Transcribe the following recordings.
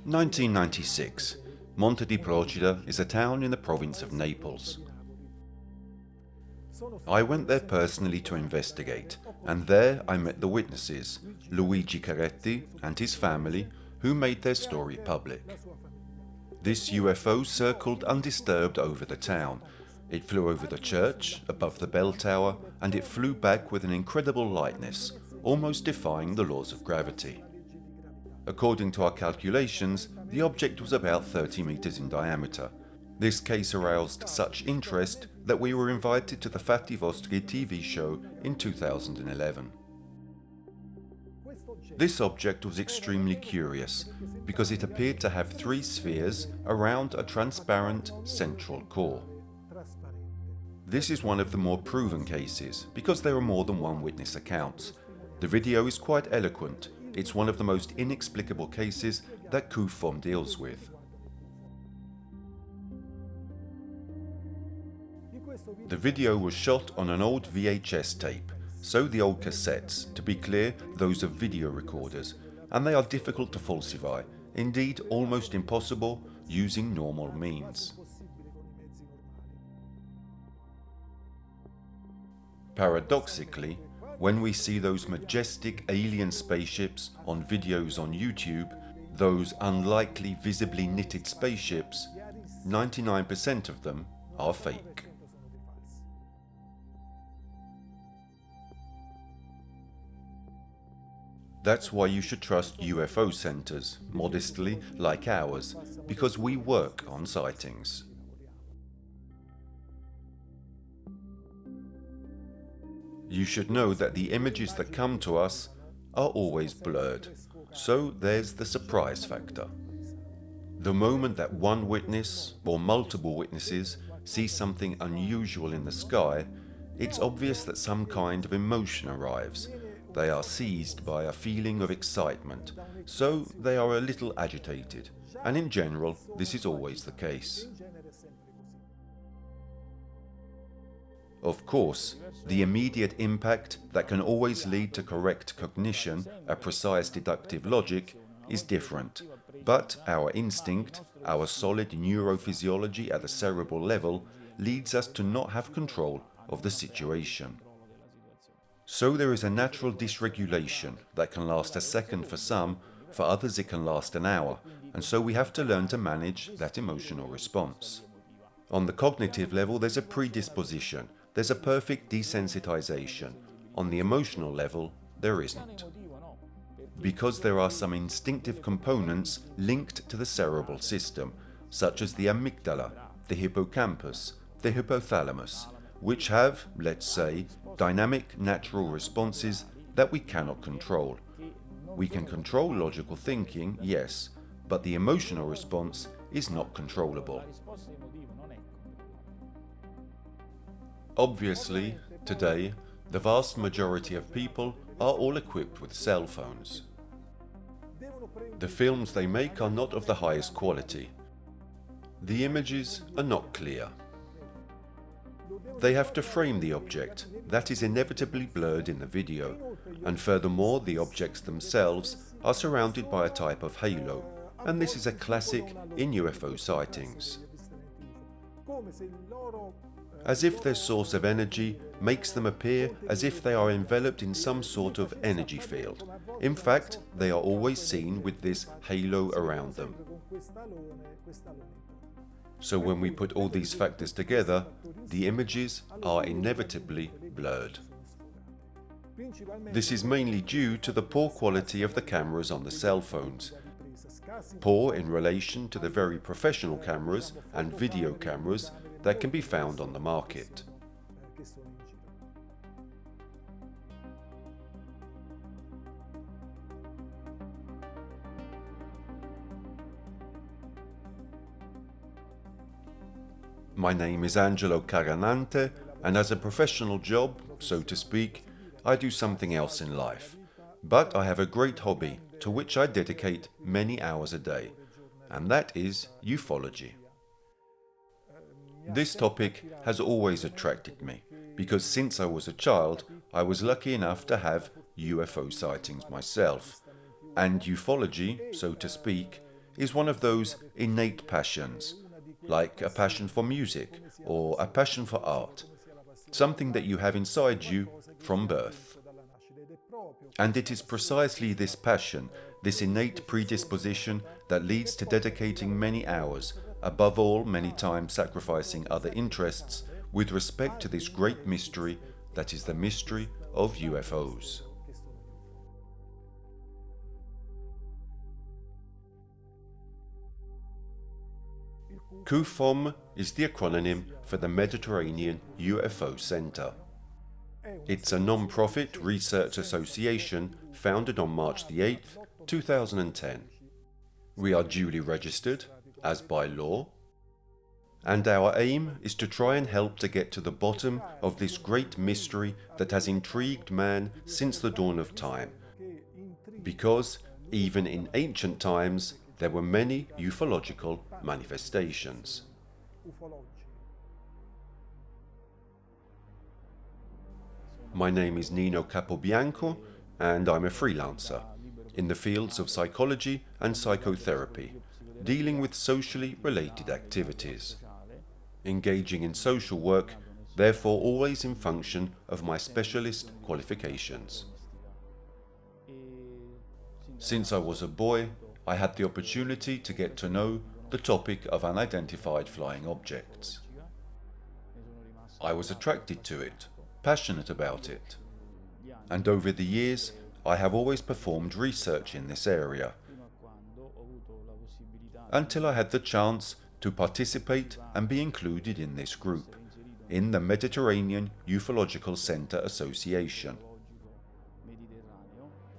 (1996). Monte di Procida is a town in the province of Naples. I went there personally to investigate, and there I met the witnesses, Luigi Caretti and his family, who made their story public. This UFO circled undisturbed over the town. It flew over the church, above the bell tower, and it flew back with an incredible lightness, almost defying the laws of gravity. According to our calculations, the object was about 30 meters in diameter. This case aroused such interest that we were invited to the Fatti Vostri TV show in 2011. This object was extremely curious because it appeared to have 3 spheres around a transparent central core. This is one of the more proven cases because there are more than one witness accounts. The video is quite eloquent. It's one of the most inexplicable cases that CUFOM deals with. The video was shot on an old VHS tape, so the old cassettes, to be clear, those of video recorders, and they are difficult to falsify, indeed almost impossible using normal means. Paradoxically, when we see those majestic alien spaceships on videos on YouTube, those unlikely visibly knitted spaceships, 99% of them are fake. That's why you should trust UFO centers, modestly like ours, because we work on sightings. You should know that the images that come to us are always blurred, so there's the surprise factor. The moment that one witness, or multiple witnesses, see something unusual in the sky, it's obvious that some kind of emotion arrives. They are seized by a feeling of excitement, so they are a little agitated, and in general this is always the case. Of course, the immediate impact that can always lead to correct cognition, a precise deductive logic, is different, but our instinct, our solid neurophysiology at the cerebral level, leads us to not have control of the situation. So there is a natural dysregulation that can last a second for some, for others it can last an hour, and so we have to learn to manage that emotional response. On the cognitive level there's a predisposition, there's a perfect desensitization. On the emotional level there isn't. Because there are some instinctive components linked to the cerebral system, such as the amygdala, the hippocampus, the hypothalamus, which have, let's say, dynamic natural responses that we cannot control. We can control logical thinking, yes, but the emotional response is not controllable. Obviously, today, the vast majority of people are all equipped with cell phones. The films they make are not of the highest quality. The images are not clear. They have to frame the object, that is inevitably blurred in the video, and furthermore the objects themselves are surrounded by a type of halo, and this is a classic in UFO sightings. As if their source of energy makes them appear as if they are enveloped in some sort of energy field. In fact, they are always seen with this halo around them. So when we put all these factors together, the images are inevitably blurred. This is mainly due to the poor quality of the cameras on the cell phones. Poor in relation to the very professional cameras and video cameras that can be found on the market. My name is Angelo Caranante, and as a professional job, so to speak, I do something else in life. But I have a great hobby to which I dedicate many hours a day, and that is ufology. This topic has always attracted me, because since I was a child, I was lucky enough to have UFO sightings myself. And ufology, so to speak, is one of those innate passions, like a passion for music or a passion for art, something that you have inside you from birth. And it is precisely this passion, this innate predisposition, that leads to dedicating many hours, above all many times sacrificing other interests, with respect to this great mystery that is the mystery of UFOs. CUFOM is the acronym for the Mediterranean UFO Center. It's a non-profit research association founded on March the 8th, 2010. We are duly registered, as by law, and our aim is to try and help to get to the bottom of this great mystery that has intrigued man since the dawn of time. Because, even in ancient times, there were many ufological manifestations. My name is Nino Capobianco, and I'm a freelancer in the fields of psychology and psychotherapy, dealing with socially related activities. Engaging in social work, therefore always in function of my specialist qualifications. Since I was a boy, I had the opportunity to get to know the topic of unidentified flying objects. I was attracted to it, passionate about it, and over the years I have always performed research in this area, until I had the chance to participate and be included in this group, in the Mediterranean Ufological Center Association.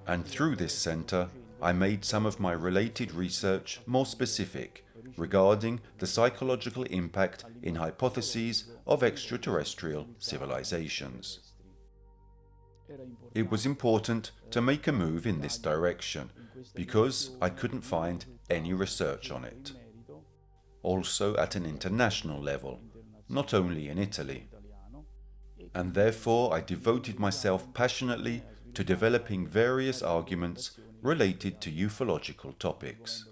And through this center, I made some of my related research more specific regarding the psychological impact in hypotheses of extraterrestrial civilizations. It was important to make a move in this direction because I couldn't find any research on it. Also at an international level, not only in Italy. And therefore I devoted myself passionately to developing various arguments related to ufological topics.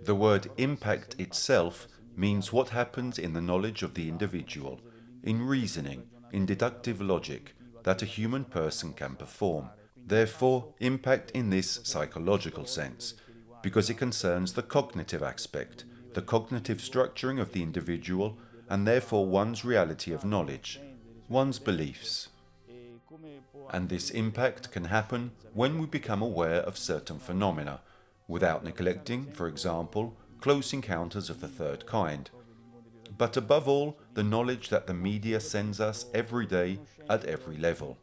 The word impact itself means what happens in the knowledge of the individual, in reasoning, in deductive logic that a human person can perform. Therefore, impact in this psychological sense, because it concerns the cognitive aspect, the cognitive structuring of the individual, and therefore one's reality of knowledge, one's beliefs. And this impact can happen when we become aware of certain phenomena, without neglecting, for example, close encounters of the third kind, but above all, the knowledge that the media sends us every day at every level.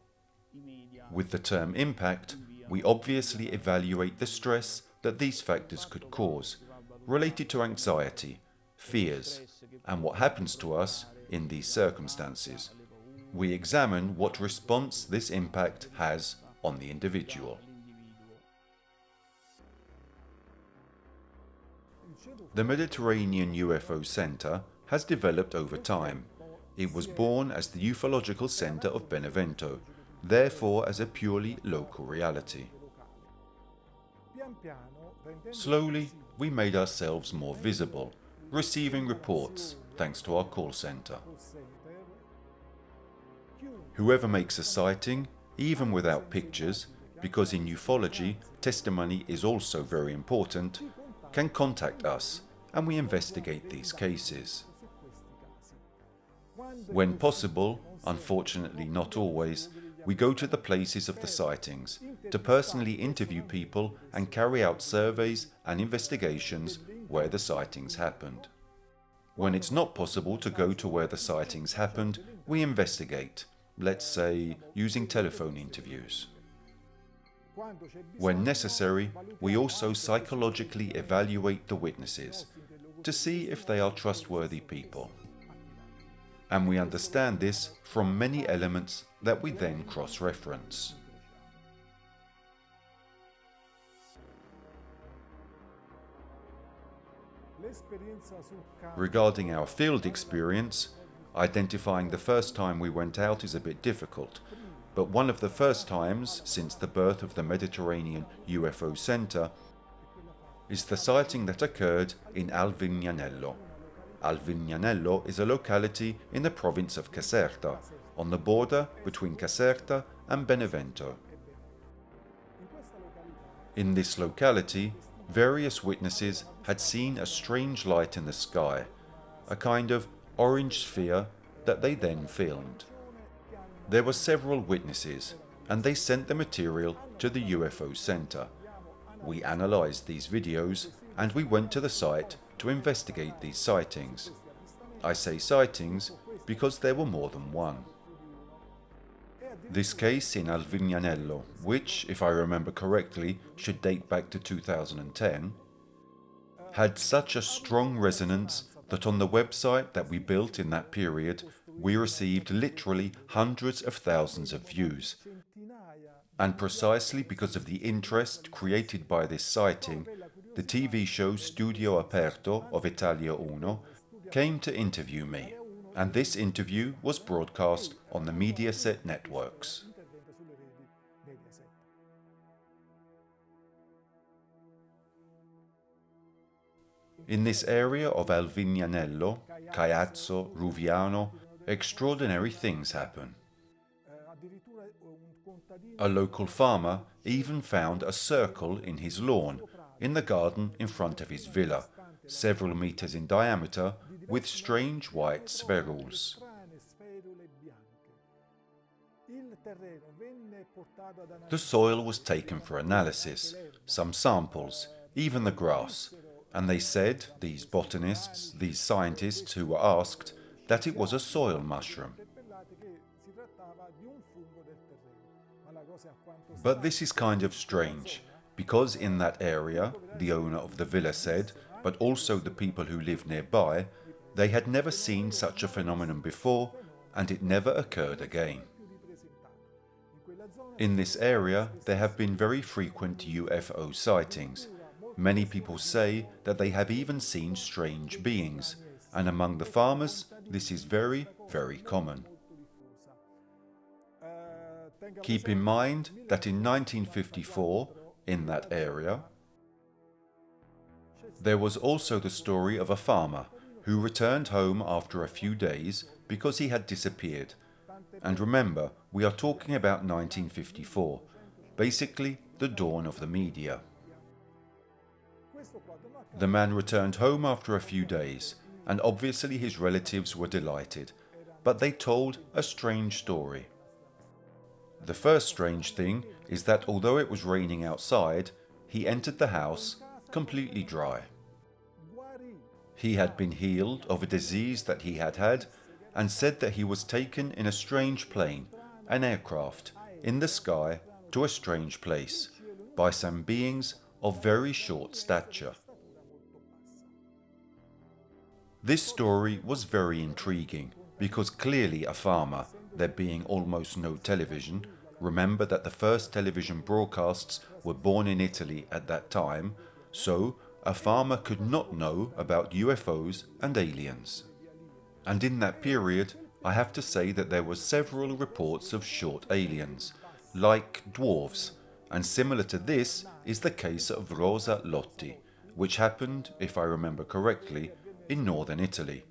With the term impact, we obviously evaluate the stress that these factors could cause, related to anxiety, fears, and what happens to us in these circumstances. We examine what response this impact has on the individual. The Mediterranean UFO Center has developed over time. It was born as the Ufological Center of Benevento, therefore as a purely local reality. Slowly, we made ourselves more visible, receiving reports thanks to our call center. Whoever makes a sighting, even without pictures, because in ufology testimony is also very important, can contact us and we investigate these cases. When possible, unfortunately not always, we go to the places of the sightings to personally interview people and carry out surveys and investigations where the sightings happened. When it's not possible to go to where the sightings happened, we investigate, let's say using telephone interviews. When necessary, we also psychologically evaluate the witnesses to see if they are trustworthy people. And we understand this from many elements that we then cross-reference. Regarding our field experience, identifying the first time we went out is a bit difficult, but one of the first times since the birth of the Mediterranean UFO Center is the sighting that occurred in Alvignanello. Alvignanello is a locality in the province of Caserta, on the border between Caserta and Benevento. In this locality, various witnesses had seen a strange light in the sky, a kind of orange sphere that they then filmed. There were several witnesses, and they sent the material to the UFO Center. We analyzed these videos, and we went to the site to investigate these sightings. I say sightings because there were more than one. This case in Alvignanello, which, if I remember correctly, should date back to 2010, had such a strong resonance that on the website that we built in that period, we received literally hundreds of thousands of views. And precisely because of the interest created by this sighting, the TV show Studio Aperto of Italia Uno came to interview me, and this interview was broadcast on the Mediaset networks. In this area of Alvignanello, Caiazzo, Ruviano, extraordinary things happen. A local farmer even found a circle in his lawn, in the garden in front of his villa, several meters in diameter, with strange white spherules. The soil was taken for analysis, some samples, even the grass, and they said, these botanists, these scientists who were asked, that it was a soil mushroom. But this is kind of strange, because in that area, the owner of the villa said, but also the people who lived nearby, they had never seen such a phenomenon before, and it never occurred again. In this area, there have been very frequent UFO sightings. Many people say that they have even seen strange beings, and among the farmers, this is very, very common. Keep in mind that in 1954, in that area, there was also the story of a farmer who returned home after a few days because he had disappeared. And remember, we are talking about 1954, basically the dawn of the media. The man returned home after a few days, and obviously his relatives were delighted, but they told a strange story. The first strange thing is that although it was raining outside, he entered the house completely dry. He had been healed of a disease that he had had, and said that he was taken in a strange plane, an aircraft, in the sky to a strange place, by some beings of very short stature. This story was very intriguing, because clearly a farmer, there being almost no television, remember that the first television broadcasts were born in Italy at that time, so a farmer could not know about UFOs and aliens. And in that period, I have to say that there were several reports of short aliens, like dwarves, and similar to this is the case of Rosa Lotti, which happened, if I remember correctly, in northern Italy,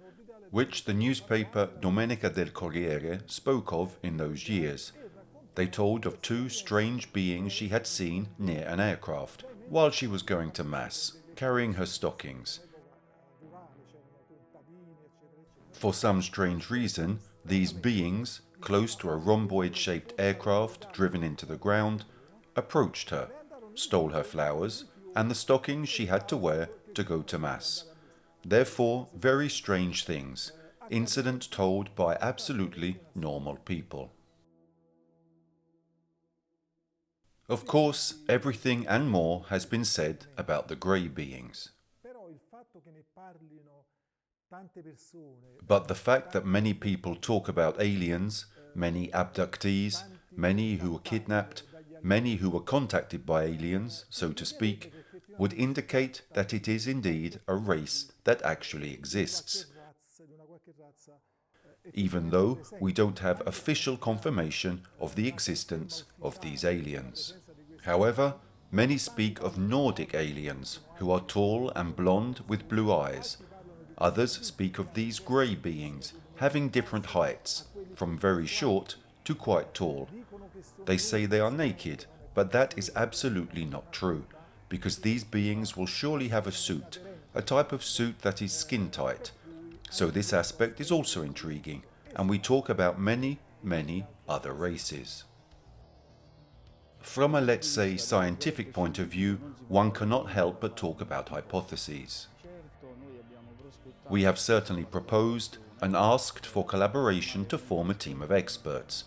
which the newspaper Domenica del Corriere spoke of in those years. They told of two strange beings she had seen near an aircraft, while she was going to Mass, carrying her stockings. For some strange reason, these beings, close to a rhomboid-shaped aircraft driven into the ground, approached her, stole her flowers, and the stockings she had to wear to go to Mass. Therefore, very strange things, incident told by absolutely normal people. Of course, everything and more has been said about the grey beings. But the fact that many people talk about aliens, many abductees, many who were kidnapped, many who were contacted by aliens, so to speak, would indicate that it is indeed a race that actually exists, even though we don't have official confirmation of the existence of these aliens. However, many speak of Nordic aliens who are tall and blonde with blue eyes. Others speak of these grey beings having different heights, from very short to quite tall. They say they are naked, but that is absolutely not true, because these beings will surely have a suit, a type of suit that is skin tight. So this aspect is also intriguing, and we talk about many other races. From a, let's say, scientific point of view, one cannot help but talk about hypotheses. We have certainly proposed and asked for collaboration to form a team of experts,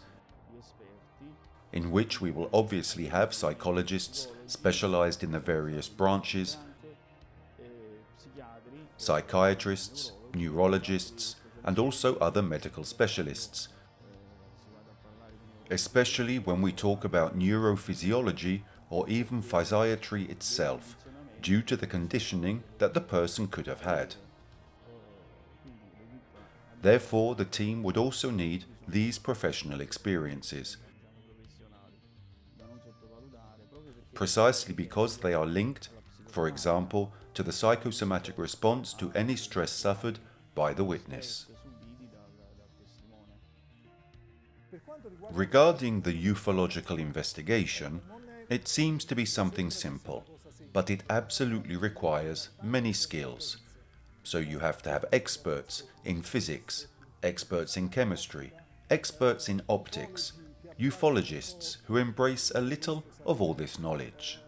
in which we will obviously have psychologists specialized in the various branches, psychiatrists, neurologists, and also other medical specialists, especially when we talk about neurophysiology or even physiatry itself, due to the conditioning that the person could have had. Therefore, the team would also need these professional experiences, precisely because they are linked, for example, to the psychosomatic response to any stress suffered by the witness. Regarding the ufological investigation, it seems to be something simple, but it absolutely requires many skills. So you have to have experts in physics, experts in chemistry, experts in optics, ufologists who embrace a little of all this knowledge.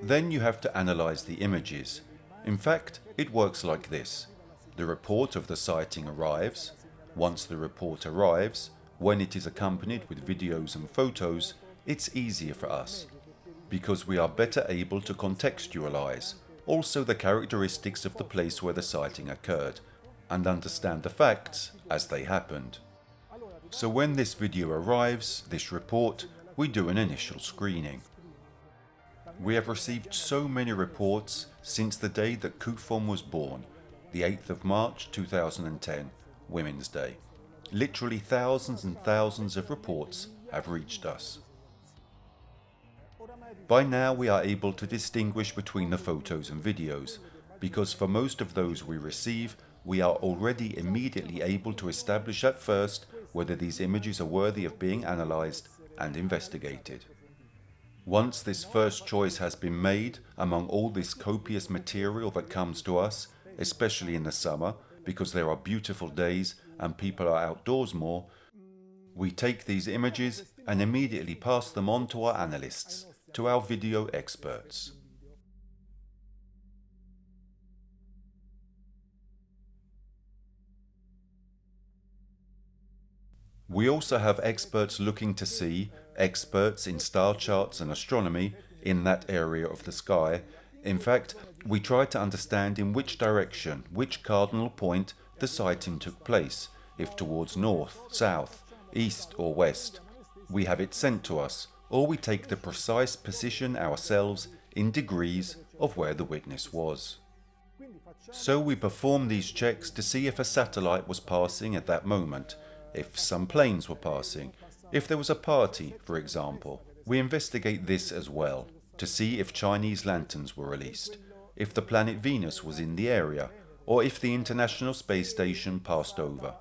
Then you have to analyze the images. In fact, it works like this. The report of the sighting arrives. Once the report arrives, when it is accompanied with videos and photos, it's easier for us, because we are better able to contextualize also the characteristics of the place where the sighting occurred, and understand the facts as they happened. So when this video arrives, this report, we do an initial screening. We have received so many reports since the day that Kufon was born, the 8th of March 2010, Women's Day. Literally thousands and thousands of reports have reached us. By now we are able to distinguish between the photos and videos, because for most of those we receive, we are already immediately able to establish at first whether these images are worthy of being analyzed and investigated. Once this first choice has been made among all this copious material that comes to us, especially in the summer, because there are beautiful days and people are outdoors more, we take these images and immediately pass them on to our analysts, to our video experts. We also have experts looking to see, experts in star charts and astronomy in that area of the sky. In fact, we try to understand in which direction, which cardinal point the sighting took place, if towards north, south, east or west. We have it sent to us, or we take the precise position ourselves in degrees of where the witness was. So we perform these checks to see if a satellite was passing at that moment, if some planes were passing, if there was a party, for example. We investigate this as well, to see if Chinese lanterns were released, if the planet Venus was in the area, or if the International Space Station passed over.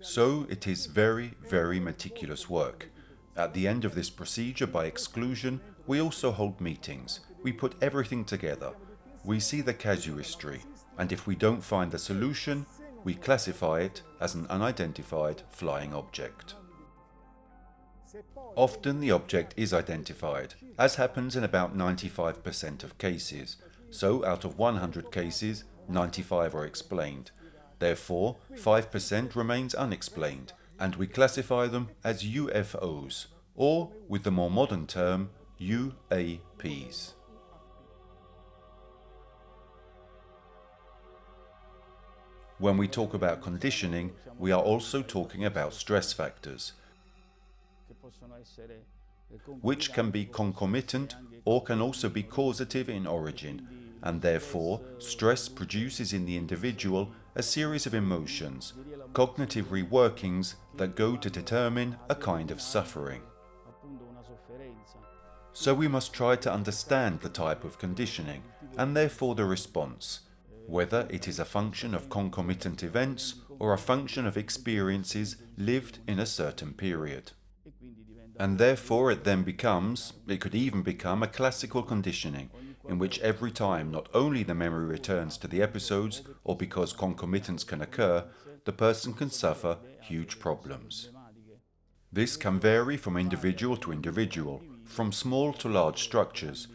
So it is very meticulous work. At the end of this procedure, by exclusion, we also hold meetings. We put everything together. We see the casuistry, and if we don't find the solution, we classify it as an unidentified flying object. Often the object is identified, as happens in about 95% of cases. So out of 100 cases, 95 are explained. Therefore, 5% remains unexplained, and we classify them as UFOs, or with the more modern term, UAPs. When we talk about conditioning, we are also talking about stress factors. which can be concomitant or can also be causative in origin, and therefore stress produces in the individual a series of emotions, cognitive reworkings that go to determine a kind of suffering. So we must try to understand the type of conditioning, and therefore the response, whether it is a function of concomitant events or a function of experiences lived in a certain period. And therefore it could even become a classical conditioning, in which every time not only the memory returns to the episodes, or because concomitance can occur, the person can suffer huge problems. This can vary from individual to individual, from small to large structures.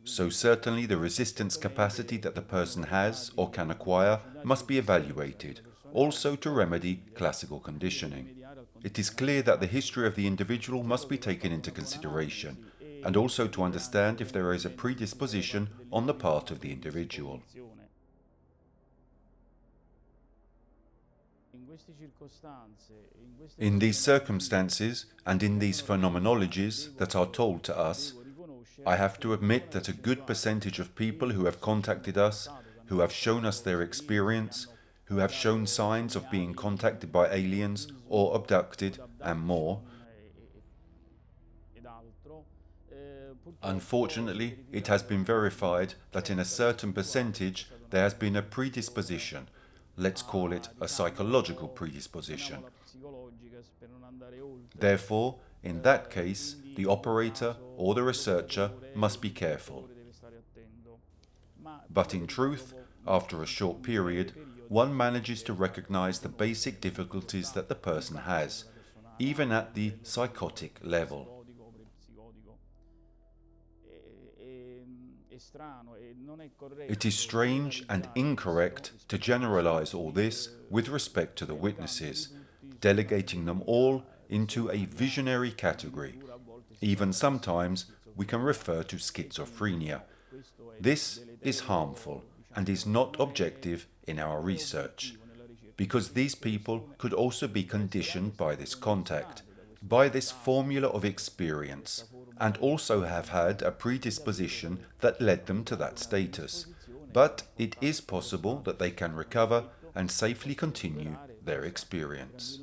So certainly the resistance capacity that the person has or can acquire must be evaluated, also to remedy classical conditioning. It is clear that the history of the individual must be taken into consideration, and also to understand if there is a predisposition on the part of the individual. In these circumstances and in these phenomenologies that are told to us, I have to admit that a good percentage of people who have contacted us, who have shown us their experience, who have shown signs of being contacted by aliens or abducted and more, unfortunately, it has been verified that in a certain percentage there has been a predisposition, let's call it a psychological predisposition. Therefore, in that case, the operator or the researcher must be careful. But in truth, after a short period, one manages to recognize the basic difficulties that the person has, even at the psychotic level. It is strange and incorrect to generalize all this with respect to the witnesses, delegating them all into a visionary category. Even sometimes we can refer to schizophrenia. This is harmful and is not objective in our research, because these people could also be conditioned by this contact, by this formula of experience, and also have had a predisposition that led them to that status. But it is possible that they can recover and safely continue their experience.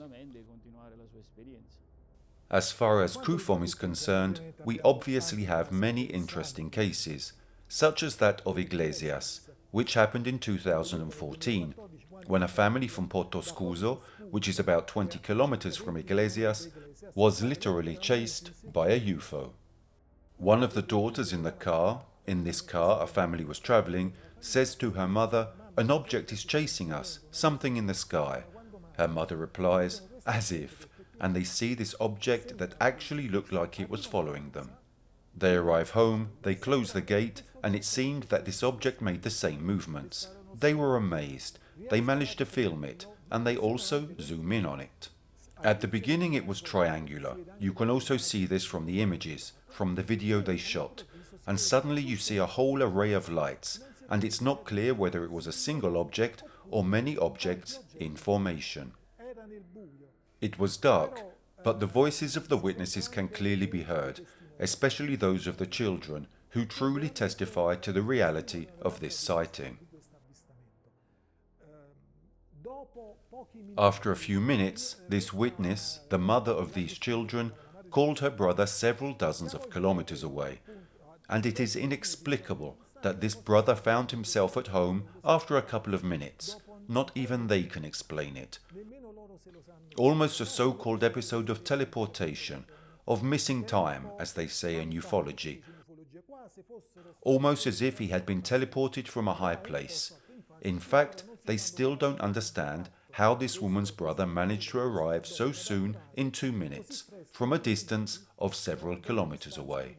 As far as CUFOM is concerned, we obviously have many interesting cases, such as that of Iglesias, which happened in 2014, when a family from Porto Scuso, which is about 20 kilometers from Iglesias, was literally chased by a UFO. One of the daughters in this car a family was traveling, says to her mother, "An object is chasing us, something in the sky." Her mother replies, "As if," and they see this object that actually looked like it was following them. They arrive home, they close the gate, and it seemed that this object made the same movements. They were amazed. They managed to film it, and they also zoom in on it. At the beginning it was triangular. You can also see this from the images, from the video they shot. And suddenly you see a whole array of lights, and it's not clear whether it was a single object or many objects in formation. It was dark, but the voices of the witnesses can clearly be heard, especially those of the children, who truly testify to the reality of this sighting. After a few minutes, this witness, the mother of these children, called her brother several dozens of kilometers away. And it is inexplicable that this brother found himself at home after a couple of minutes. Not even they can explain it. Almost a so-called episode of teleportation, of missing time, as they say in ufology. Almost as if he had been teleported from a high place. In fact, they still don't understand how this woman's brother managed to arrive so soon in 2 minutes, from a distance of several kilometers away.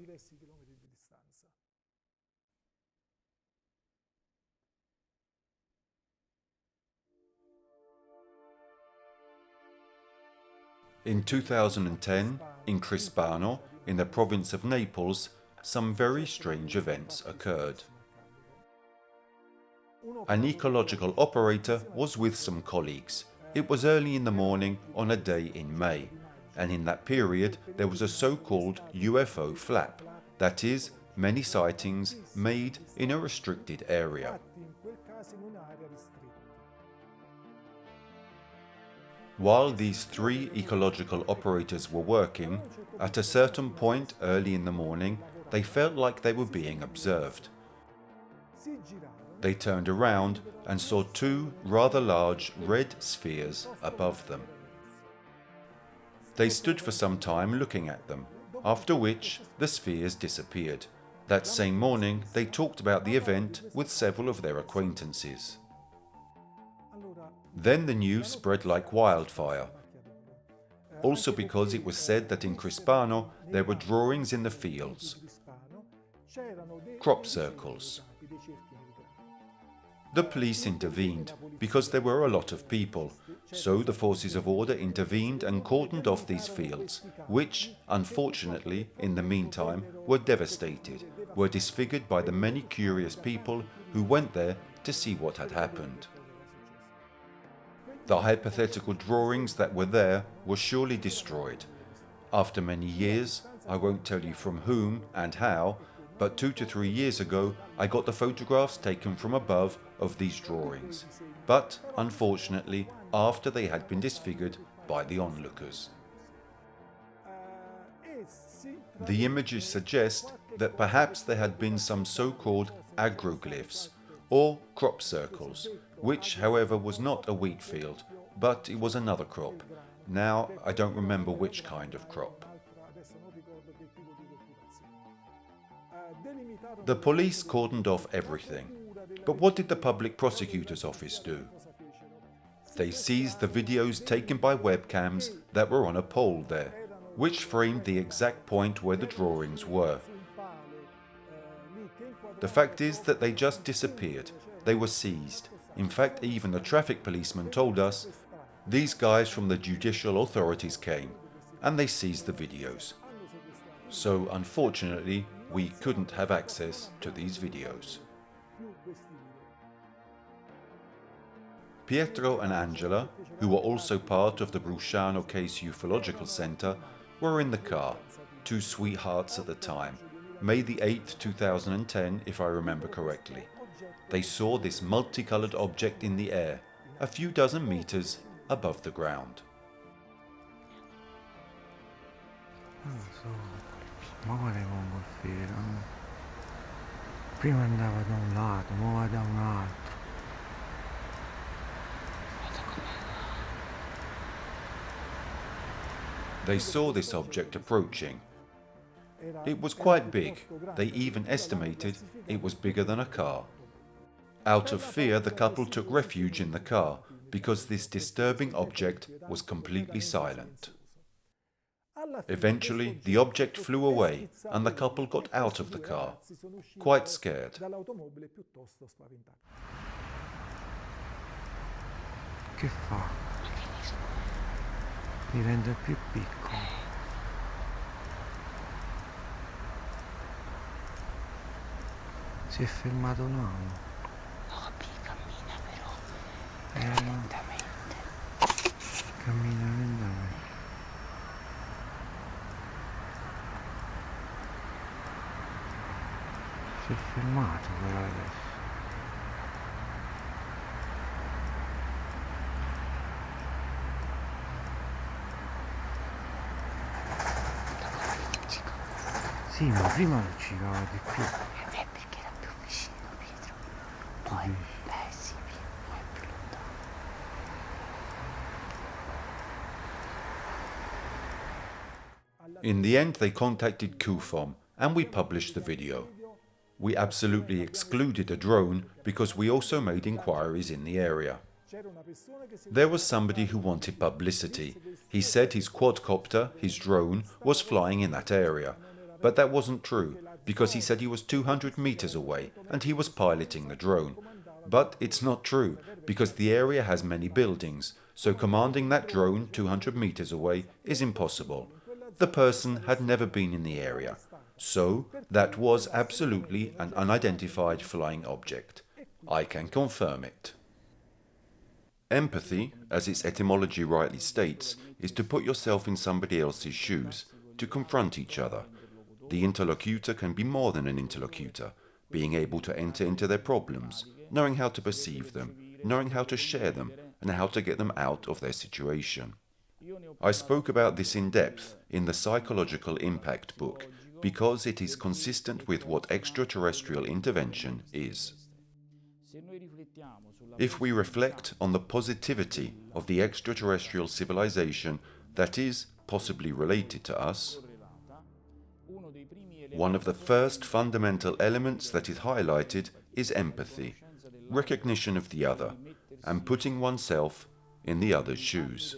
In 2010, in Crispano, in the province of Naples, some very strange events occurred. An ecological operator was with some colleagues. It was early in the morning on a day in May. and in that period there was a so-called UFO flap, that is, many sightings made in a restricted area. While these three ecological operators were working, at a certain point early in the morning, they felt like they were being observed. They turned around and saw two rather large red spheres above them. They stood for some time looking at them, after which the spheres disappeared. That same morning, they talked about the event with several of their acquaintances. Then the news spread like wildfire, also because it was said that in Crispano there were drawings in the fields, crop circles. The police intervened because there were a lot of people, so the forces of order intervened and cordoned off these fields, which, unfortunately, in the meantime, were devastated, were disfigured by the many curious people who went there to see what had happened. The hypothetical drawings that were there were surely destroyed. After many years, I won't tell you from whom and how, but 2 to 3 years ago I got the photographs taken from above of these drawings, but unfortunately after they had been disfigured by the onlookers. The images suggest that perhaps there had been some so-called agroglyphs, or crop circles, which however was not a wheat field, but it was another crop. Now I don't remember which kind of crop. The police cordoned off everything, but what did the public prosecutor's office do? They seized the videos taken by webcams that were on a pole there, which framed the exact point where the drawings were. The fact is that they just disappeared. They were seized. In fact, even the traffic policeman told us these guys from the judicial authorities came and they seized the videos. So unfortunately, we couldn't have access to these videos. Pietro and Angela, who were also part of the Brusciano Case Ufological Center, were in the car, two sweethearts at the time, May the 8th, 2010, if I remember correctly. They saw this multicolored object in the air, a few dozen meters above the ground. Muove le mongolfiere, prima andava da un lato, ora va da un altro. They saw this object approaching. It was quite big. They even estimated it was bigger than a car. Out of fear, the couple took refuge in the car because this disturbing object was completely silent. Eventually, the object flew away and the couple got out of the car, quite scared. Che fa? Diventa più piccolo. Si è fermato l'uomo. No, cammina però lentamente. Cammina lentamente. Si è fermato però adesso. Sì, ma prima luccicava di più. Perché era più vicino, Pietro. Poi, sì, poi è più lontano. In the end, they contacted CUFOM and we published the video. We absolutely excluded a drone because we also made inquiries in the area. There was somebody who wanted publicity. He said his quadcopter, his drone, was flying in that area. But that wasn't true, because he said he was 200 meters away and he was piloting the drone. But it's not true, because the area has many buildings, so commanding that drone 200 meters away is impossible. The person had never been in the area, so that was absolutely an unidentified flying object. I can confirm it. Empathy, as its etymology rightly states, is to put yourself in somebody else's shoes, to confront each other. The interlocutor can be more than an interlocutor, being able to enter into their problems, knowing how to perceive them, knowing how to share them, and how to get them out of their situation. I spoke about this in depth in the Psychological Impact book because it is consistent with what extraterrestrial intervention is. If we reflect on the positivity of the extraterrestrial civilization that is possibly related to us, one of the first fundamental elements that is highlighted is empathy, recognition of the other, and putting oneself in the other's shoes.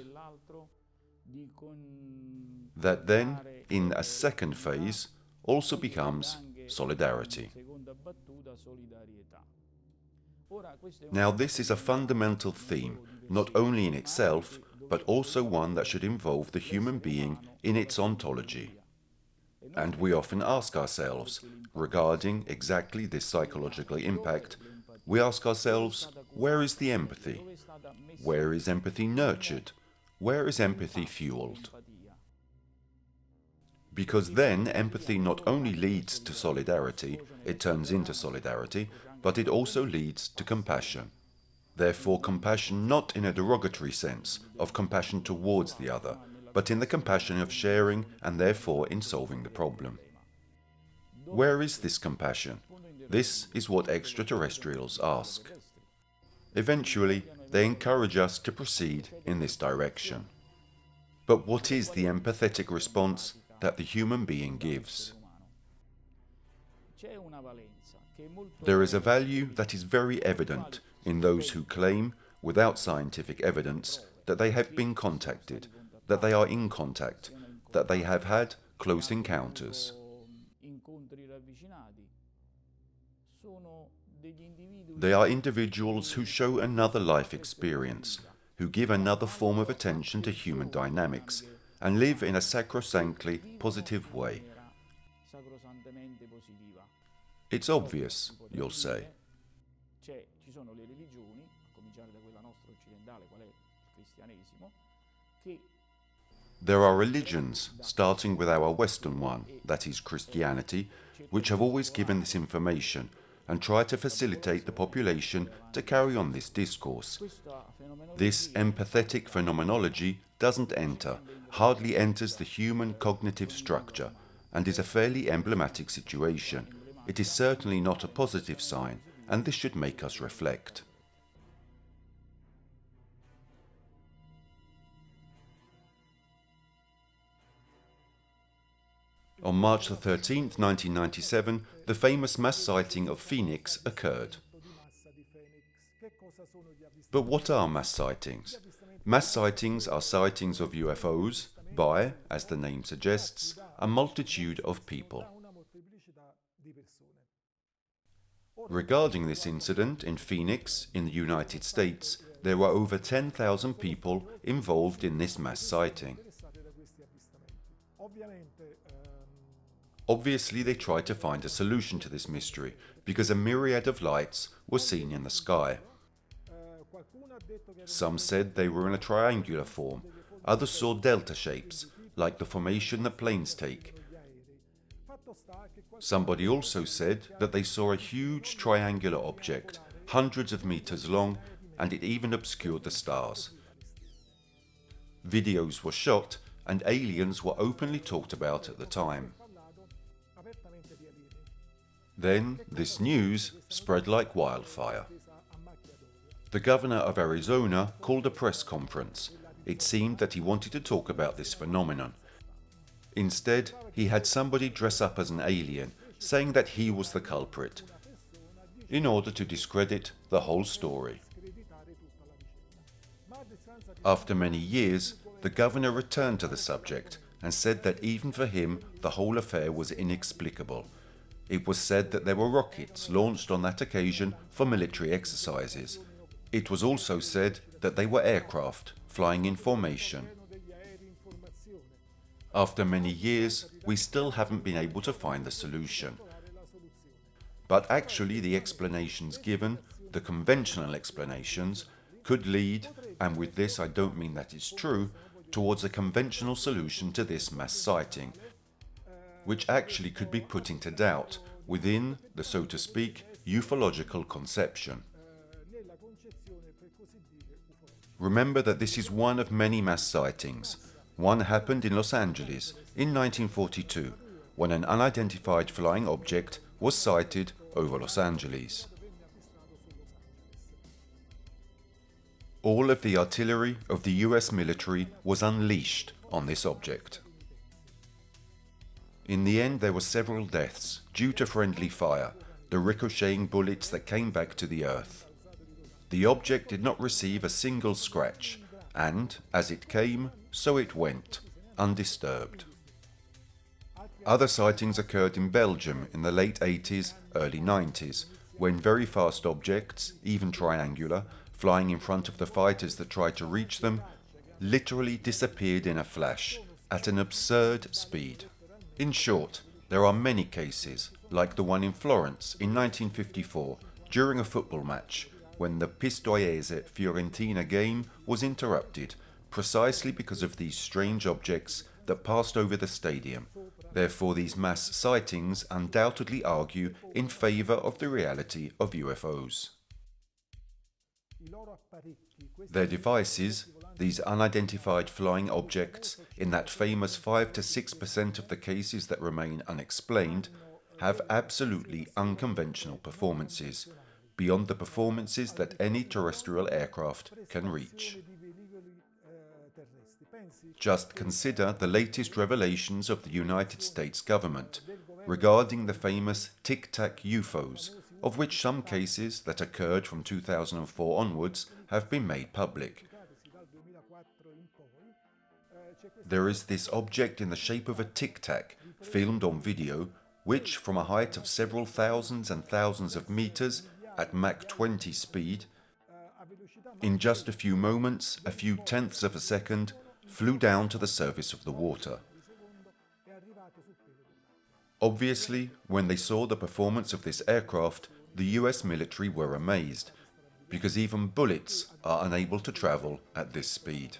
That then, in a second phase, also becomes solidarity. Now this is a fundamental theme, not only in itself, but also one that should involve the human being in its ontology. And we often ask ourselves, regarding exactly this psychological impact, we ask ourselves, where is the empathy? Where is empathy nurtured? Where is empathy fueled? Because then empathy not only leads to solidarity, it turns into solidarity, but it also leads to compassion. Therefore, compassion not in a derogatory sense of compassion towards the other, but in the compassion of sharing and therefore in solving the problem. Where is this compassion? This is what extraterrestrials ask. Eventually, they encourage us to proceed in this direction. But what is the empathetic response that the human being gives? There is a value that is very evident in those who claim, without scientific evidence, that they have been contacted, that they are in contact, that they have had close encounters. They are individuals who show another life experience, who give another form of attention to human dynamics, and live in a sacrosanctly positive way. It's obvious, you'll say. There are religions, starting with our Western one, that is Christianity, which have always given this information and try to facilitate the population to carry on this discourse. This empathetic phenomenology doesn't enter, hardly enters the human cognitive structure, and is a fairly emblematic situation. It is certainly not a positive sign, and this should make us reflect. On March the 13th, 1997, the famous mass sighting of Phoenix occurred. But what are mass sightings? Mass sightings are sightings of UFOs by, as the name suggests, a multitude of people. Regarding this incident in Phoenix, in the United States, there were over 10,000 people involved in this mass sighting. Obviously, they tried to find a solution to this mystery, because a myriad of lights were seen in the sky. Some said they were in a triangular form, others saw delta shapes, like the formation that planes take. Somebody also said that they saw a huge triangular object, hundreds of meters long, and it even obscured the stars. Videos were shot, and aliens were openly talked about at the time. Then, this news spread like wildfire. The governor of Arizona called a press conference. It seemed that he wanted to talk about this phenomenon. Instead, he had somebody dress up as an alien, saying that he was the culprit, in order to discredit the whole story. After many years, the governor returned to the subject and said that even for him, the whole affair was inexplicable. It was said that there were rockets launched on that occasion for military exercises. It was also said that they were aircraft flying in formation. After many years, we still haven't been able to find the solution. But actually the explanations given, the conventional explanations, could lead, and with this I don't mean that it's true, towards a conventional solution to this mass sighting, which actually could be put into doubt within the, so to speak, ufological conception. Remember that this is one of many mass sightings. One happened in Los Angeles in 1942, when an unidentified flying object was sighted over Los Angeles. All of the artillery of the US military was unleashed on this object. In the end, there were several deaths due to friendly fire, the ricocheting bullets that came back to the Earth. The object did not receive a single scratch, and as it came, so it went, undisturbed. Other sightings occurred in Belgium in the late 80s, early 90s, when very fast objects, even triangular, flying in front of the fighters that tried to reach them, literally disappeared in a flash, at an absurd speed. In short, there are many cases, like the one in Florence in 1954, during a football match, when the Pistoiese-Fiorentina game was interrupted, precisely because of these strange objects that passed over the stadium. Therefore, these mass sightings undoubtedly argue in favour of the reality of UFOs. Their devices, these unidentified flying objects, in that famous 5 to 6% of the cases that remain unexplained, have absolutely unconventional performances, beyond the performances that any terrestrial aircraft can reach. Just consider the latest revelations of the United States government regarding the famous Tic Tac UFOs, of which some cases that occurred from 2004 onwards have been made public. There is this object in the shape of a tic tac, filmed on video, which from a height of several thousands and thousands of meters at Mach 20 speed, in just a few moments, a few tenths of a second, flew down to the surface of the water. Obviously, when they saw the performance of this aircraft, the US military were amazed, because even bullets are unable to travel at this speed.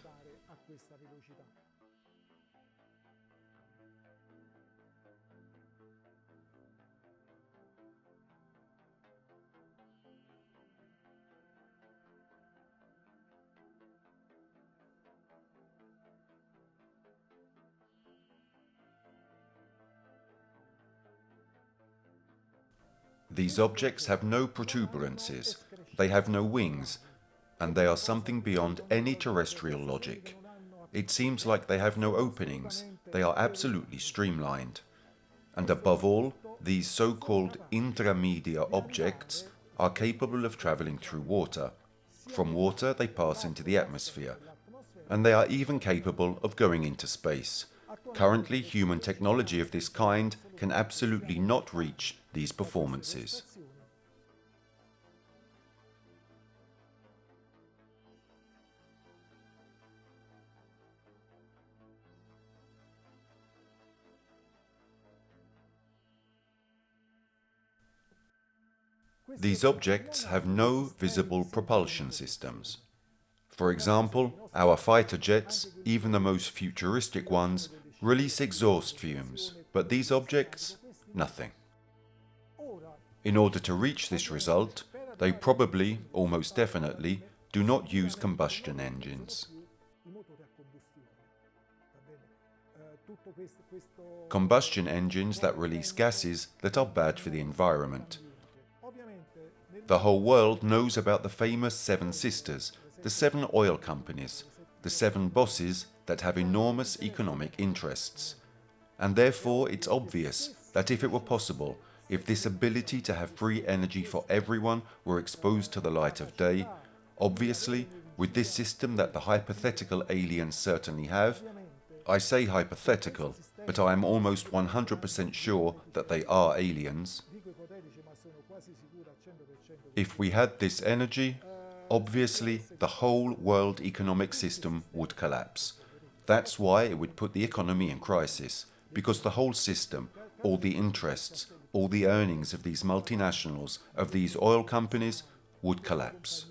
These objects have no protuberances, they have no wings, and they are something beyond any terrestrial logic. It seems like they have no openings, they are absolutely streamlined. And above all, these so-called intramedia objects are capable of travelling through water. From water they pass into the atmosphere, and they are even capable of going into space. Currently, human technology of this kind can absolutely not reach these performances. These objects have no visible propulsion systems. For example, our fighter jets, even the most futuristic ones, release exhaust fumes, but these objects, nothing. In order to reach this result, they probably, almost definitely, do not use combustion engines. Combustion engines that release gases that are bad for the environment. The whole world knows about the famous Seven Sisters, the 7 oil companies, the 7 bosses that have enormous economic interests. And therefore it's obvious that if it were possible, if this ability to have free energy for everyone were exposed to the light of day, obviously, with this system that the hypothetical aliens certainly have, I say hypothetical, but I am almost 100% sure that they are aliens. If we had this energy, obviously the whole world economic system would collapse. That's why it would put the economy in crisis, because the whole system, all the interests, all the earnings of these multinationals, of these oil companies, would collapse.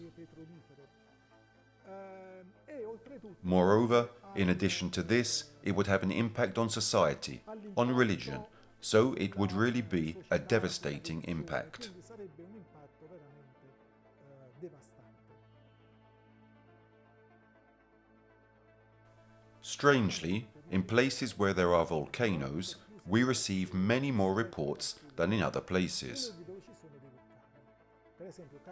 Moreover, in addition to this, it would have an impact on society, on religion, so it would really be a devastating impact. Strangely, in places where there are volcanoes, we receive many more reports than in other places.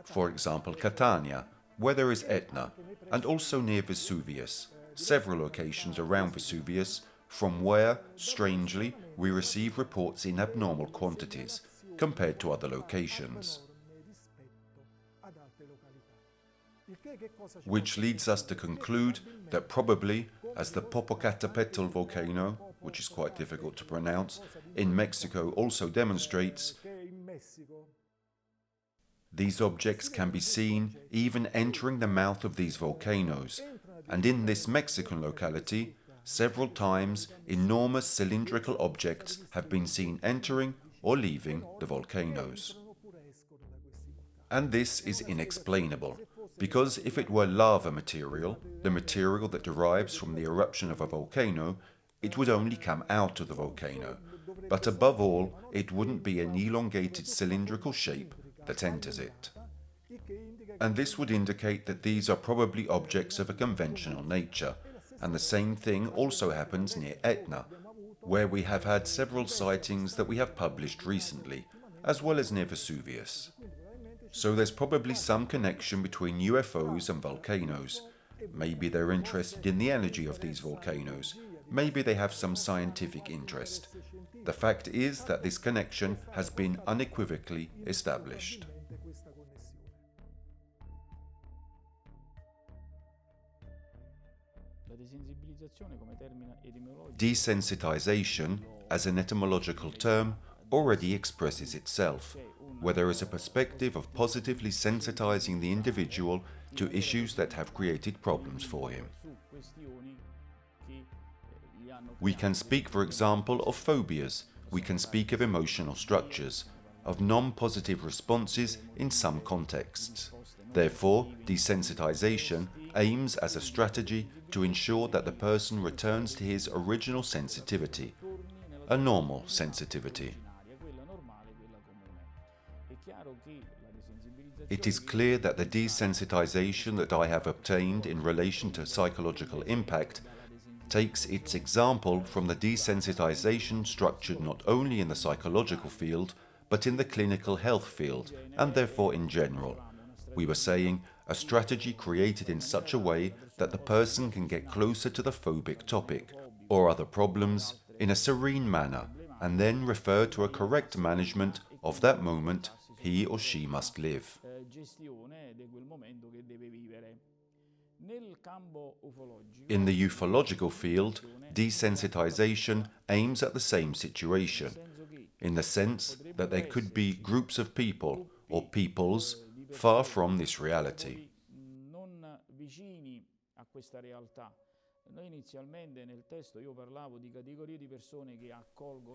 For example, Catania, where there is Etna, and also near Vesuvius, several locations around Vesuvius, from where, strangely, we receive reports in abnormal quantities, compared to other locations. Which leads us to conclude that probably, as the Popocatépetl volcano, which is quite difficult to pronounce, in Mexico also demonstrates, these objects can be seen even entering the mouth of these volcanoes, and in this Mexican locality, several times enormous cylindrical objects have been seen entering or leaving the volcanoes. And this is inexplainable, because if it were lava material, the material that derives from the eruption of a volcano, it would only come out of the volcano, but above all, it wouldn't be an elongated cylindrical shape that enters it. And this would indicate that these are probably objects of a conventional nature, and the same thing also happens near Etna, where we have had several sightings that we have published recently, as well as near Vesuvius. So there's probably some connection between UFOs and volcanoes. Maybe they're interested in the energy of these volcanoes. Maybe they have some scientific interest. The fact is that this connection has been unequivocally established. Desensitization, as an etymological term, already expresses itself, where there is a perspective of positively sensitizing the individual to issues that have created problems for him. We can speak, for example, of phobias. We can speak of emotional structures, of non-positive responses in some contexts. Therefore, desensitization aims as a strategy to ensure that the person returns to his original sensitivity, a normal sensitivity. It is clear that the desensitization that I have obtained in relation to psychological impact takes its example from the desensitization structured not only in the psychological field, but in the clinical health field, and therefore in general. We were saying, a strategy created in such a way that the person can get closer to the phobic topic, or other problems, in a serene manner, and then refer to a correct management of that moment he or she must live. In the ufological field, desensitization aims at the same situation, in the sense that there could be groups of people, or peoples, far from this reality.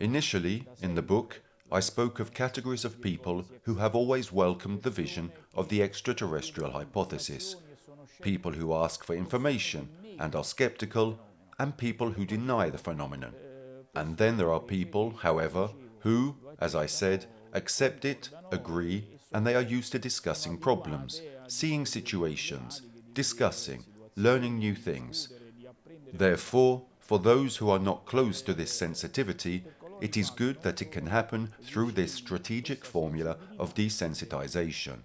Initially, in the book, I spoke of categories of people who have always welcomed the vision of the extraterrestrial hypothesis, people who ask for information and are skeptical, and people who deny the phenomenon. And then there are people, however, who, as I said, accept it, agree, and they are used to discussing problems, seeing situations, discussing, learning new things. Therefore, for those who are not close to this sensitivity, it is good that it can happen through this strategic formula of desensitization.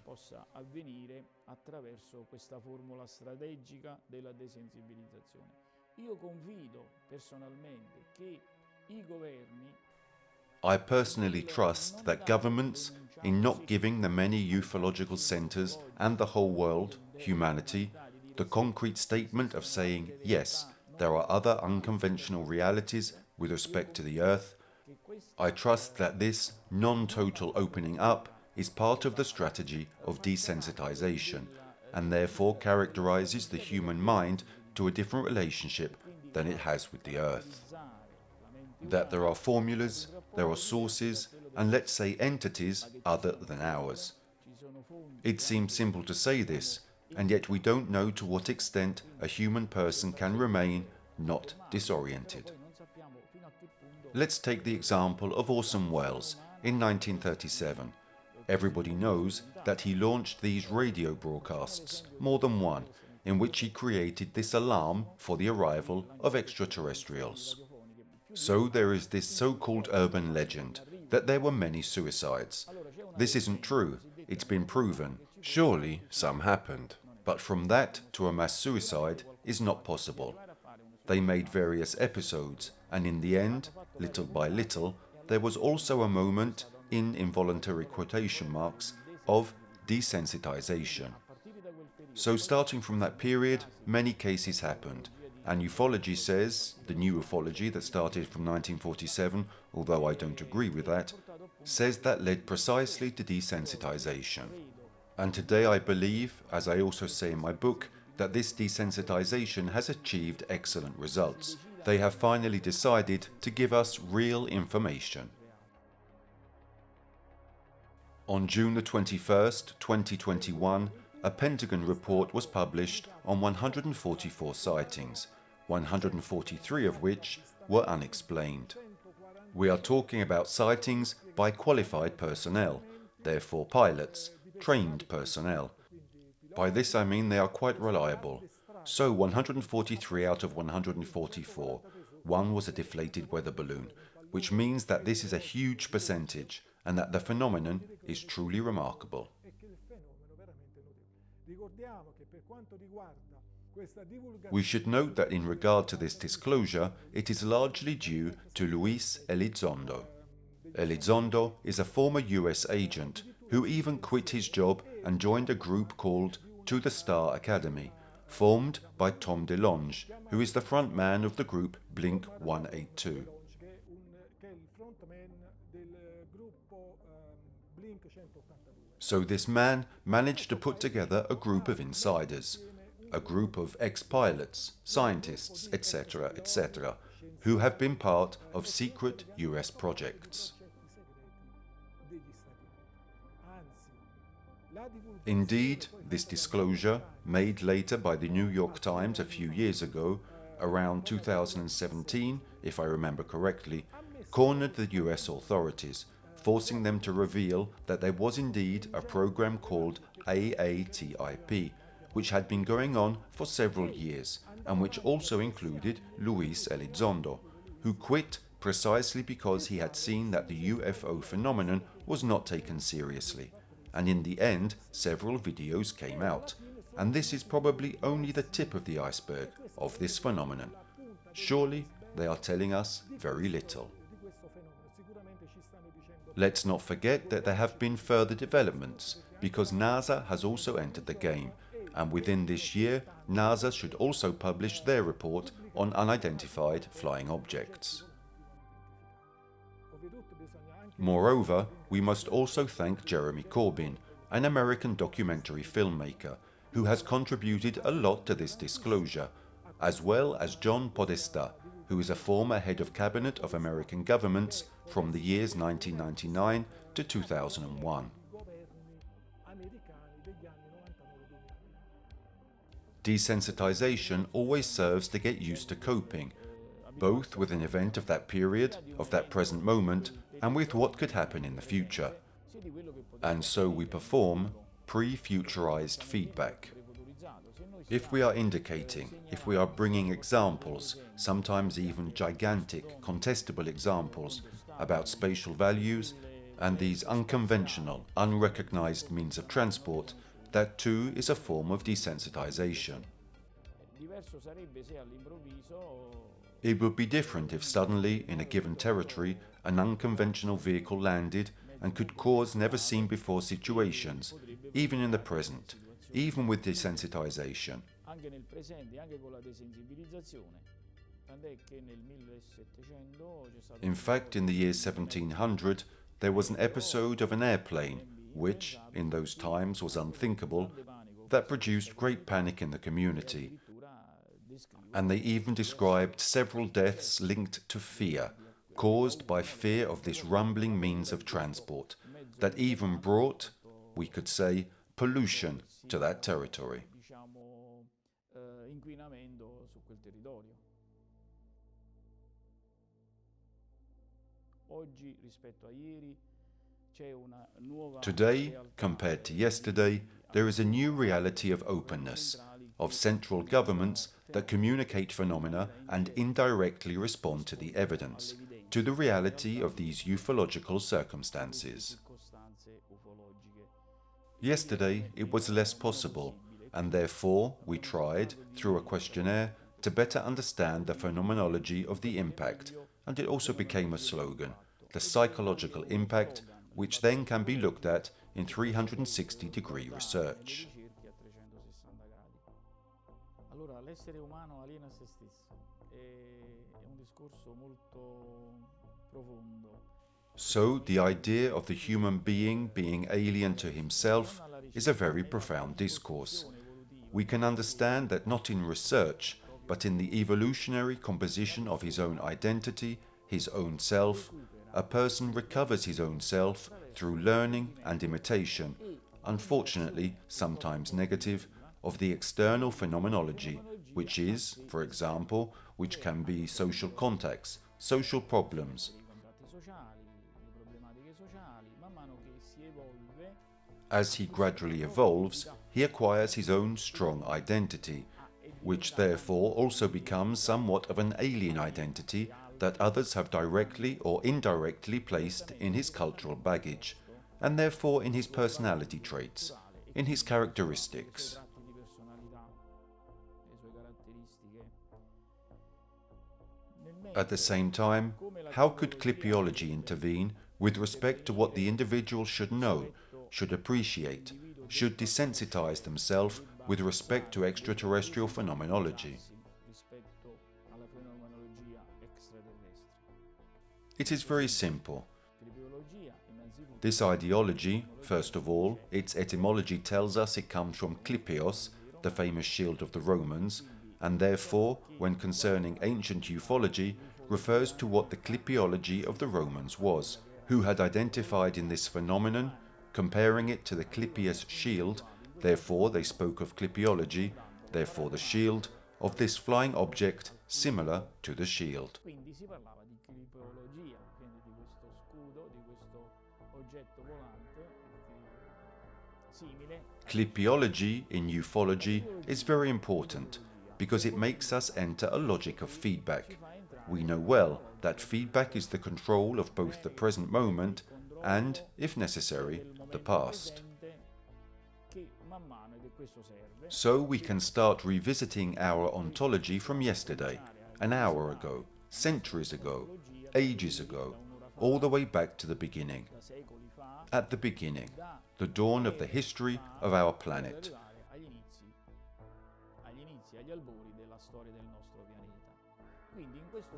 I personally trust that governments, in not giving the many ufological centers and the whole world, humanity, the concrete statement of saying, yes, there are other unconventional realities with respect to the Earth, I trust that this non-total opening up is part of the strategy of desensitization, and therefore characterizes the human mind to a different relationship than it has with the Earth. That there are formulas, there are sources, and let's say entities other than ours. It seems simple to say this, and yet we don't know to what extent a human person can remain not disoriented. Let's take the example of Orson Welles in 1937. Everybody knows that he launched these radio broadcasts, more than one, in which he created this alarm for the arrival of extraterrestrials. So there is this so-called urban legend that there were many suicides. This isn't true, it's been proven. Surely some happened, but from that to a mass suicide is not possible. They made various episodes, and in the end, little by little, there was also a moment, in involuntary quotation marks, of desensitization. So starting from that period, many cases happened, and ufology says, the new ufology that started from 1947, although I don't agree with that, says that led precisely to desensitization. And today I believe, as I also say in my book, that this desensitization has achieved excellent results. They have finally decided to give us real information. On June the 21st, 2021, a Pentagon report was published on 144 sightings, 143 of which were unexplained. We are talking about sightings by qualified personnel, therefore pilots, trained personnel. By this I mean they are quite reliable. So 143 out of 144, one was a deflated weather balloon, which means that this is a huge percentage and that the phenomenon is truly remarkable. We should note that in regard to this disclosure, it is largely due to Luis Elizondo. Elizondo is a former US agent who even quit his job and joined a group called To the Star Academy, formed by Tom DeLonge, who is the front man of the group Blink 182. So this man managed to put together a group of insiders, a group of ex-pilots, scientists, etc., etc., who have been part of secret US projects. Indeed, this disclosure, made later by the New York Times a few years ago, around 2017, if I remember correctly, cornered the US authorities, forcing them to reveal that there was indeed a program called AATIP, which had been going on for several years, and which also included Luis Elizondo, who quit precisely because he had seen that the UFO phenomenon was not taken seriously. And in the end, several videos came out, and this is probably only the tip of the iceberg of this phenomenon. Surely they are telling us very little. Let's not forget that there have been further developments, because NASA has also entered the game, and within this year, NASA should also publish their report on unidentified flying objects. Moreover, we must also thank Jeremy Corbyn, an American documentary filmmaker, who has contributed a lot to this disclosure, as well as John Podesta, who is a former head of cabinet of American governments from the years 1999 to 2001. Desensitization always serves to get used to coping, both with an event of that period, of that present moment, and with what could happen in the future. And so we perform pre-futurized feedback. If we are indicating, if we are bringing examples, sometimes even gigantic, contestable examples, about spatial values and these unconventional, unrecognized means of transport, that too is a form of desensitization. It would be different if suddenly, in a given territory, an unconventional vehicle landed and could cause never-seen-before situations, even in the present, even with desensitization. In fact, in the year 1700, there was an episode of an airplane, which, in those times was unthinkable, that produced great panic in the community. And they even described several deaths linked to fear, caused by fear of this rumbling means of transport, that even brought, we could say, pollution to that territory. Today, compared to yesterday, there is a new reality of openness, of central governments that communicate phenomena and indirectly respond to the evidence, to the reality of these ufological circumstances. Yesterday, it was less possible, and therefore we tried, through a questionnaire, to better understand the phenomenology of the impact, and it also became a slogan, the psychological impact, which then can be looked at in 360-degree research. Allora, l'essere umano aliena a se stesso è un discorso molto profondo. So, the idea of the human being alien to himself is a very profound discourse. We can understand that not in research, but in the evolutionary composition of his own identity, his own self, a person recovers his own self through learning and imitation, unfortunately sometimes negative, of the external phenomenology, which is, for example, which can be social contacts, social problems. As he gradually evolves, he acquires his own strong identity, which therefore also becomes somewhat of an alien identity that others have directly or indirectly placed in his cultural baggage, and therefore in his personality traits, in his characteristics. At the same time, how could clipiology intervene with respect to what the individual should know, should appreciate, should desensitize themselves with respect to extraterrestrial phenomenology? It is very simple. This ideology, first of all, its etymology tells us it comes from klipios, the famous shield of the Romans, and therefore, when concerning ancient ufology, refers to what the clipiology of the Romans was, who had identified in this phenomenon, comparing it to the clipius shield, therefore they spoke of clipiology, therefore the shield, of this flying object similar to the shield. Quindi si parlava di clipeologia, quindi di questo scudo, di questo oggetto volante simile. Clipiology in ufology is very important because it makes us enter a logic of feedback. We know well that feedback is the control of both the present moment and, if necessary, the past. So we can start revisiting our ontology from yesterday, an hour ago, centuries ago, ages ago, all the way back to the beginning. At the beginning, the dawn of the history of our planet.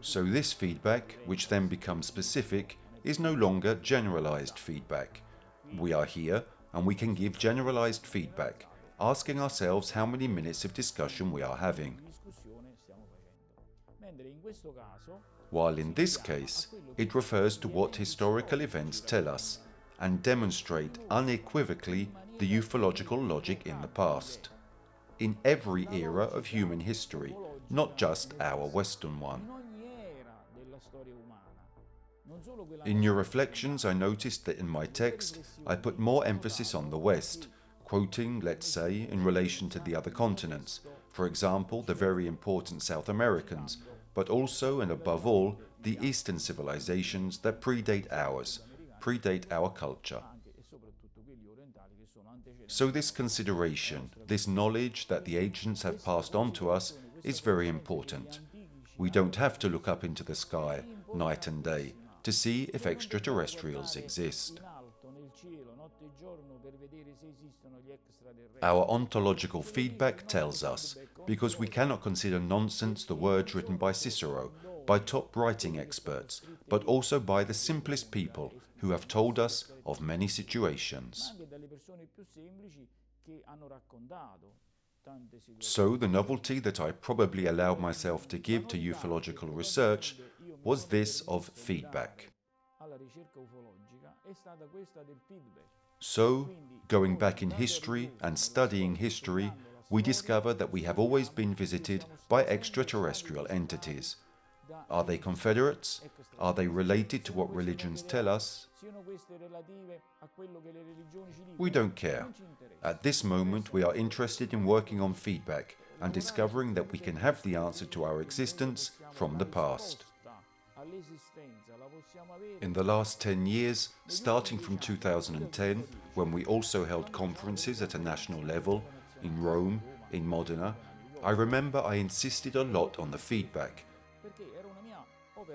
So this feedback, which then becomes specific, is no longer generalized feedback. We are here and we can give generalized feedback, asking ourselves how many minutes of discussion we are having. While in this case, it refers to what historical events tell us and demonstrate unequivocally the ufological logic in the past. In every era of human history, not just our Western one. In your reflections, I noticed that in my text, I put more emphasis on the West, quoting, let's say, in relation to the other continents, for example, the very important South Americans, but also and above all, the Eastern civilizations that predate ours, predate our culture. So this consideration, this knowledge that the ancients have passed on to us is very important. We don't have to look up into the sky, night and day, to see if extraterrestrials exist. Our ontological feedback tells us, because we cannot consider nonsense the words written by Cicero, by top writing experts, but also by the simplest people who have told us of many situations. So the novelty that I probably allowed myself to give to ufological research was this of feedback. So, going back in history and studying history, we discover that we have always been visited by extraterrestrial entities. Are they Confederates? Are they related to what religions tell us? We don't care. At this moment, we are interested in working on feedback and discovering that we can have the answer to our existence from the past. In the last 10 years, starting from 2010, when we also held conferences at a national level, in Rome, in Modena, I remember I insisted a lot on the feedback.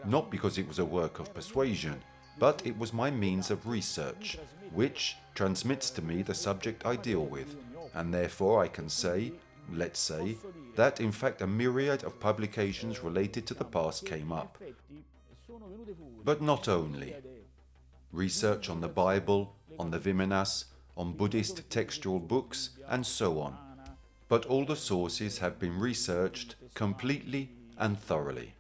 Not because it was a work of persuasion, but it was my means of research, which transmits to me the subject I deal with, and therefore I can say, let's say, that in fact a myriad of publications related to the past came up. But not only. Research on the Bible, on the Vimanas, on Buddhist textual books, and so on. But all the sources have been researched completely and thoroughly.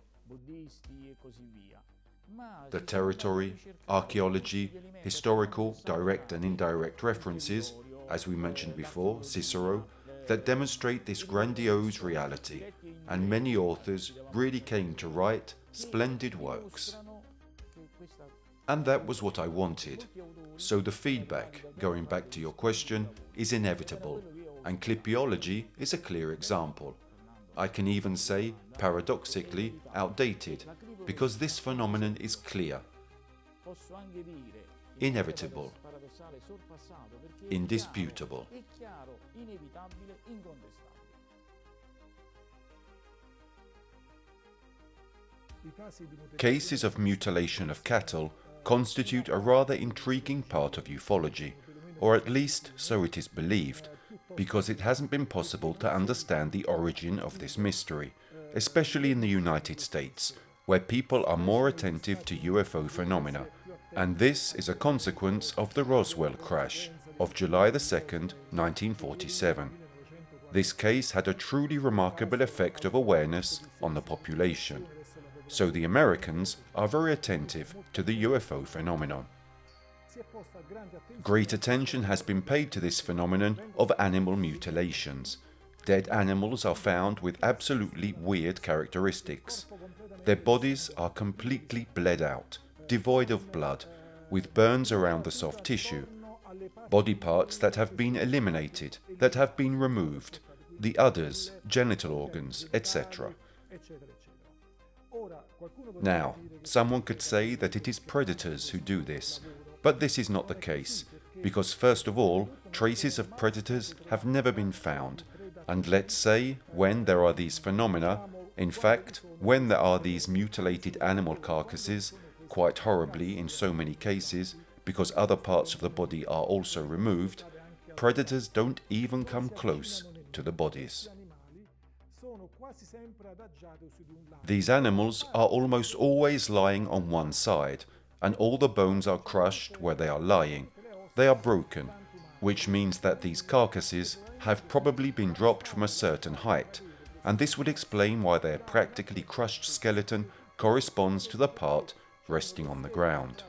The territory, archaeology, historical, direct and indirect references, as we mentioned before, Cicero, that demonstrate this grandiose reality, and many authors really came to write splendid works. And that was what I wanted. So the feedback, going back to your question, is inevitable, and clipiology is a clear example. I can even say, paradoxically, outdated, because this phenomenon is clear, inevitable, indisputable. Cases of mutilation of cattle constitute a rather intriguing part of ufology, or at least so it is believed, because it hasn't been possible to understand the origin of this mystery, especially in the United States, where people are more attentive to UFO phenomena, and this is a consequence of the Roswell crash of July 2nd, 1947. This case had a truly remarkable effect of awareness on the population, so the Americans are very attentive to the UFO phenomenon. Great attention has been paid to this phenomenon of animal mutilations. Dead animals are found with absolutely weird characteristics. Their bodies are completely bled out, devoid of blood, with burns around the soft tissue. Body parts that have been eliminated, that have been removed, the others, genital organs, etc. Now, someone could say that it is predators who do this, but this is not the case, because first of all, traces of predators have never been found, and let's say, when there are these phenomena, in fact, when there are these mutilated animal carcasses, quite horribly in so many cases, because other parts of the body are also removed, predators don't even come close to the bodies. These animals are almost always lying on one side, and all the bones are crushed where they are lying. They are broken, which means that these carcasses have probably been dropped from a certain height, and this would explain why their practically crushed skeleton corresponds to the part resting on the ground.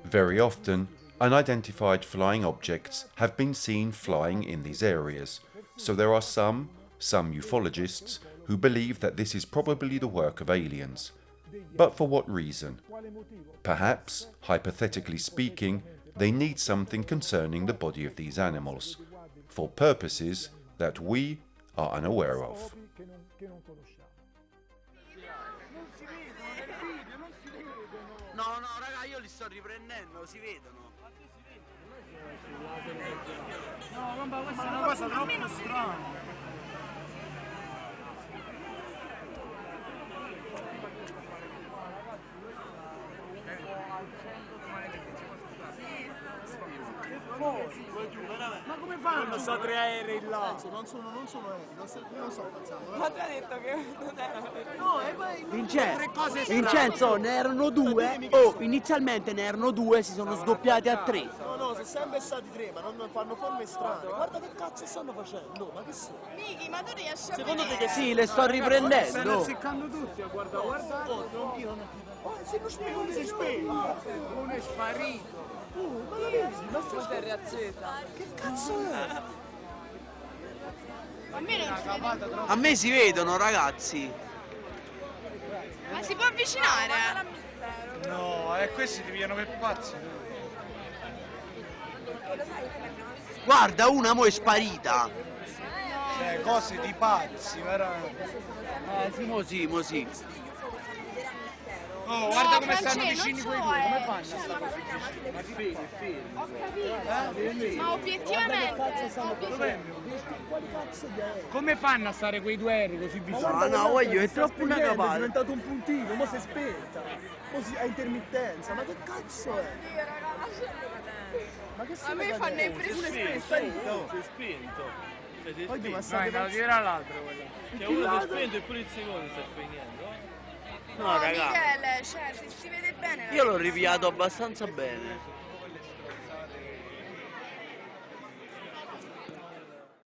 Very often, unidentified flying objects have been seen flying in these areas, so there are some ufologists who believe that this is probably the work of aliens. But for what reason? Perhaps, hypothetically speaking, they need something concerning the body of these animals, for purposes that we are unaware of. No, raga, io li sto riprendendo, si vedono. No, vabbè, questa è una cosa troppo strana. Ma come fanno? Sono 3 aerei là. Non sono aerei, non sto pensando. Ma ti ha detto che non era vero? No, e poi Vincenzo, ne erano 2. Inizialmente ne erano 2, si sono sdoppiati a 3. No, sono sempre stati 3, ma non fanno forme strane. Guarda che cazzo stanno facendo, ma che sono? Miki, ma tu riesci a Secondo te vedere? che Sì, le sto riprendendo. Stanno azzeccando tutti, guarda. Se non spiego, si spiega. Uno è sparito. Ma lo vedi? Ma Cos'è reazzetta? che cazzo è? A me non si vede. A me si vedono, ragazzi. Ma si può avvicinare? No, questi ti pigliano per pazzi. Guarda, una mo' è sparita. Cioè, cose di pazzi, veramente. Sì, mo sì. Oh, guarda come Francesco, stanno vicini non quei so, due, come eh. fanno a stare così vicini? Ma Ho capito. Ma obiettivamente. Quali cazzo di aerei? come fanno a stare quei due aerei così vicini? No, no, voglio, è troppo una È cavallo. diventato un puntino, mo si è spenta. Mo si a intermittenza, ma che cazzo è? Ma che A sono me fanno impressione. Si è spento. Cioè, si è Oddio, ma spento. state No, tira l'altro quella. Che uno si è spento e pure il secondo sta spegnendo. No, raga. Michele, cioè, se si vede bene. Io l'ho ripiato abbastanza bene.